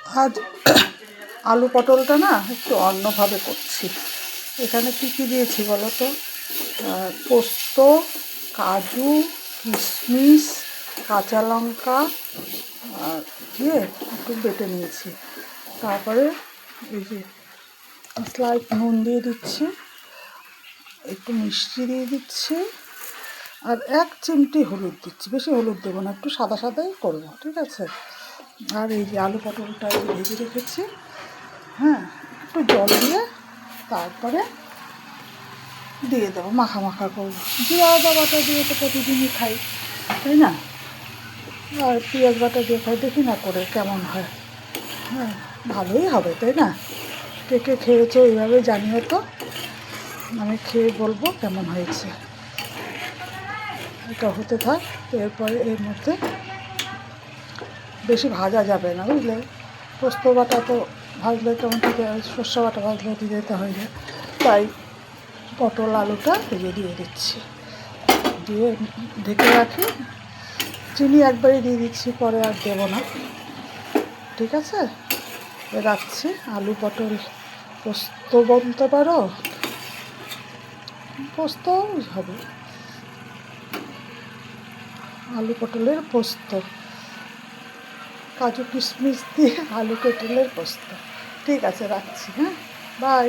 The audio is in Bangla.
আজ আলু পটলটা না একটু অন্যভাবে করছি। এখানে কী কী দিয়েছি বলো তো? পোস্ত, কাজু, কিশমিশ, কাঁচা লঙ্কা দিয়ে একটু বেটে নিয়েছি। তারপরে এই যে স্লাইড নুন দিয়ে দিচ্ছি, একটু মিষ্টি দিয়ে দিচ্ছি, আর 1 চিমটি হলুদ দিচ্ছি। বেশি হলুদ দেবো না, একটু সাদা সাদাই করবো, ঠিক আছে? আর এই যে আলু পটলটা ভেজে রেখেছি, হ্যাঁ, একটু জল দিয়ে তারপরে দিয়ে দেবো, মাখা মাখা করবো। জিরা আদা বাটা দিয়ে তো প্রতিদিনই খাই, তাই না? আর পেঁয়াজ বাটা দিয়ে খাই, দেখি না করে কেমন হয়। হ্যাঁ, ভালোই হবে, তাই না? কে কে খেয়েছো এইভাবে জানিও তো, আমি খেয়ে বলবো কেমন হয়েছে। এটা হতে থাক। এরপরে এর মধ্যে বেশি ভাজা যাবে না, বুঝলে? পোস্ত বাটা তো ভাজলে কেমন থেকে, সর্ষে বাটা ভাজলে দিয়ে দিতে হয় না, তাই পটল আলুটা ভেজে দিয়ে দিচ্ছি, দিয়ে ঢেকে রাখি। চিনি একবারই দিয়ে দিচ্ছি, পরে আর দেবো না, ঠিক আছে? রাখছি। আলু পটল পোস্ত বলতে পারো, পোস্ত হবে, আলু পটলের পোস্ত, কাজু কিশমিশ দিয়ে আলু পটলের পোস্ত। ঠিক আছে, রাখছি। হ্যাঁ, বাই।